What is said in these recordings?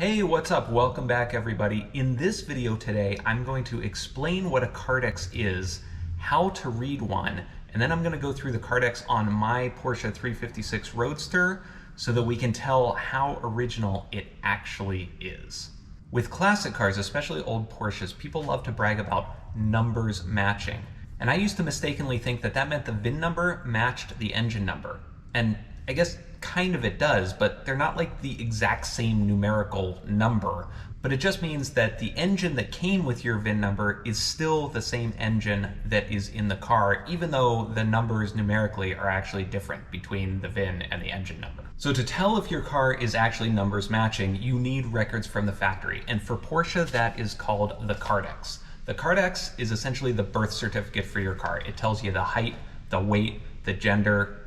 Hey, what's up? Welcome back, everybody. In this video today, I'm going to explain what a kardex is, how to read one, and then I'm going to go through the kardex on my Porsche 356 Roadster so that we can tell how original it actually is. With classic cars, especially old Porsches, people love to brag about numbers matching. And I used to mistakenly think that that meant the VIN number matched the engine number. And I guess kind of it does, but they're not like the exact same numerical number. But it just means that the engine that came with your VIN number is still the same engine that is in the car, even though the numbers numerically are actually different between the VIN and the engine number. So to tell if your car is actually numbers matching, you need records from the factory. And for Porsche, that is called the kardex. The kardex is essentially the birth certificate for your car. It tells you the height, the weight, the gender.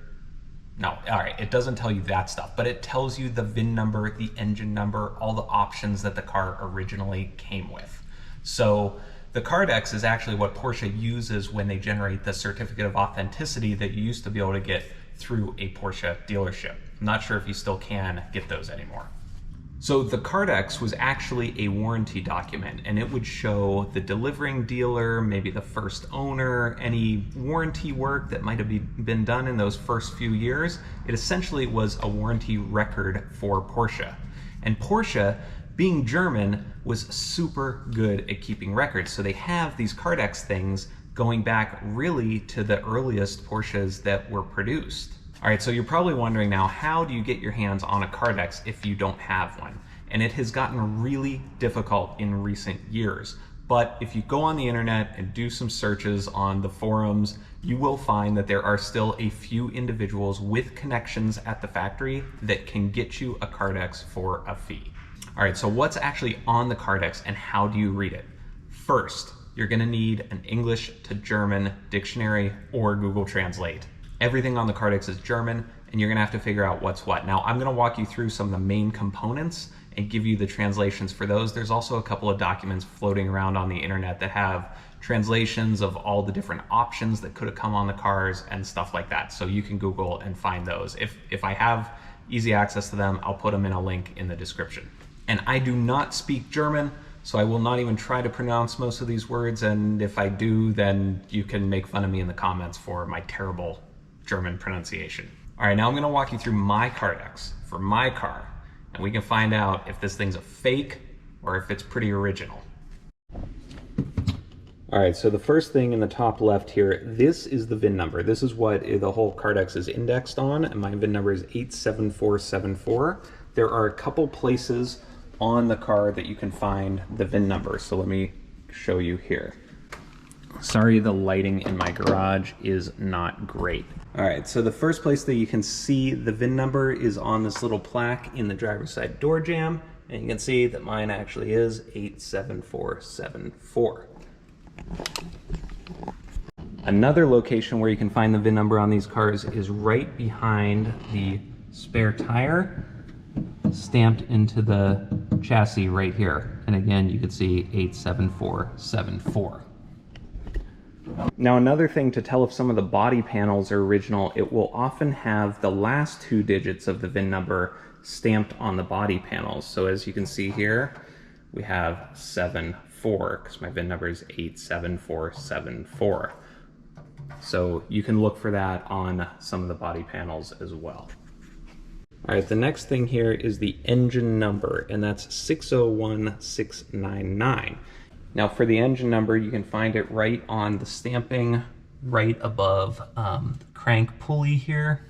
No, all right, it doesn't tell you that stuff, but it tells you the VIN number, the engine number, all the options that the car originally came with. So the kardex is actually what Porsche uses when they generate the certificate of authenticity that you used to be able to get through a Porsche dealership. I'm not sure if you still can get those anymore. So the kardex was actually a warranty document, and it would show the delivering dealer, maybe the first owner, any warranty work that might have been done in those first few years. It essentially was a warranty record for Porsche. And Porsche, being German, was super good at keeping records. So they have these kardex things going back really to the earliest Porsches that were produced. All right, so you're probably wondering now, how do you get your hands on a kardex if you don't have one? And it has gotten really difficult in recent years. But if you go on the internet and do some searches on the forums, you will find that there are still a few individuals with connections at the factory that can get you a kardex for a fee. All right, so what's actually on the kardex and how do you read it? First, you're gonna need an English to German dictionary or Google Translate. Everything on the kardex is German, and you're gonna have to figure out what's what. Now, I'm gonna walk you through some of the main components and give you the translations for those. There's also a couple of documents floating around on the internet that have translations of all the different options that could have come on the cars and stuff like that. So you can Google and find those. If I have easy access to them, I'll put them in a link in the description. And I do not speak German, so I will not even try to pronounce most of these words. And if I do, then you can make fun of me in the comments for my terrible German pronunciation. All right, now I'm gonna walk you through my kardex for my car, and we can find out if this thing's a fake or if it's pretty original. All right, so the first thing in the top left here, this is the VIN number. This is what the whole kardex is indexed on, and my VIN number is 87474. There are a couple places on the car that you can find the VIN number, so let me show you here. Sorry, the lighting in my garage is not great. All right, so the first place that you can see the VIN number is on this little plaque in the driver's side door jamb, and you can see that mine actually is 87474. Another location where you can find the VIN number on these cars is right behind the spare tire, stamped into the chassis right here. And again, you can see 87474. Now, another thing to tell if some of the body panels are original, it will often have the last two digits of the VIN number stamped on the body panels. So as you can see here, we have 74 because my VIN number is 87474. So you can look for that on some of the body panels as well. All right, the next thing here is the engine number, and that's 601699. Now for the engine number, you can find it right on the stamping, right above the crank pulley here.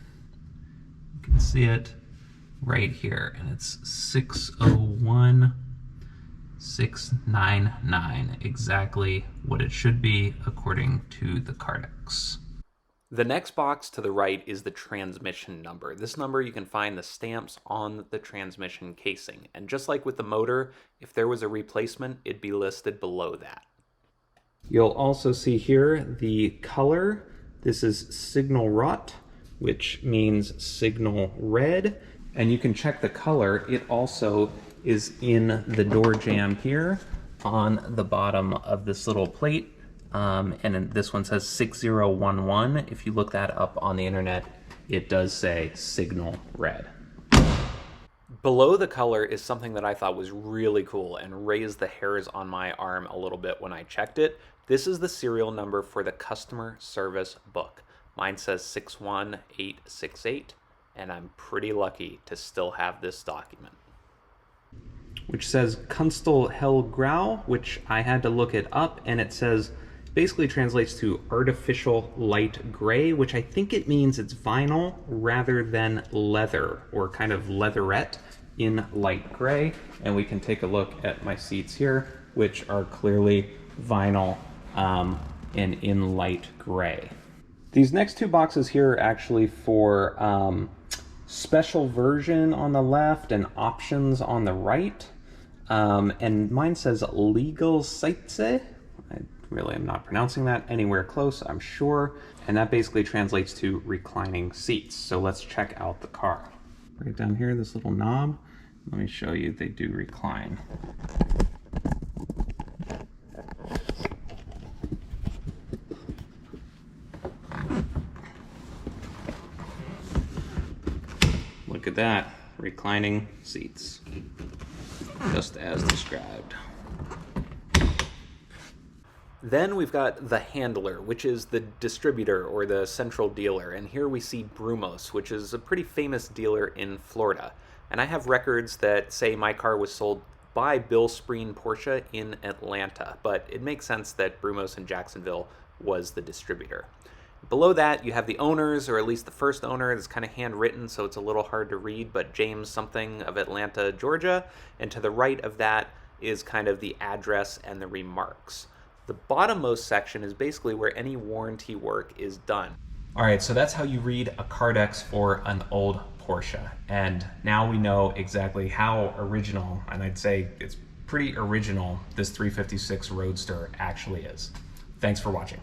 You can see it right here, and it's 601699, exactly what it should be according to the kardex. The next box to the right is the transmission number. This number, you can find the stamps on the transmission casing. And just like with the motor, if there was a replacement, it'd be listed below that. You'll also see here the color. This is signal rot, which means signal red. And you can check the color. It also is in the door jamb here on the bottom of this little plate. And this one says 6011. If you look that up on the internet, it does say signal red. Below the color is something that I thought was really cool and raised the hairs on my arm a little bit when I checked it. This is the serial number for the customer service book. Mine says 61868, and I'm pretty lucky to still have this document. Which says Kunstel Hell Grau, which I had to look it up, and it says, basically translates to artificial light gray, which I think it means it's vinyl rather than leather, or kind of leatherette in light gray. And we can take a look at my seats here, which are clearly vinyl and in light gray. These next two boxes here are actually for special version on the left and options on the right. And mine says legal Sitze. I really am not pronouncing that anywhere close, I'm sure. And that basically translates to reclining seats. So let's check out the car. Right down here, this little knob. Let me show you, they do recline. Look at that, reclining seats, just as described. Then we've got the handler, which is the distributor or the central dealer. And here we see Brumos, which is a pretty famous dealer in Florida. And I have records that say my car was sold by Bill Spreen Porsche in Atlanta, but it makes sense that Brumos in Jacksonville was the distributor. Below that, you have the owners, or at least the first owner. It's kind of handwritten, so it's a little hard to read, but James something of Atlanta, Georgia. And to the right of that is kind of the address and the remarks. The bottommost section is basically where any warranty work is done. All right, so that's how you read a kardex for an old Porsche. And now we know exactly how original, and I'd say it's pretty original, this 356 Roadster actually is. Thanks for watching.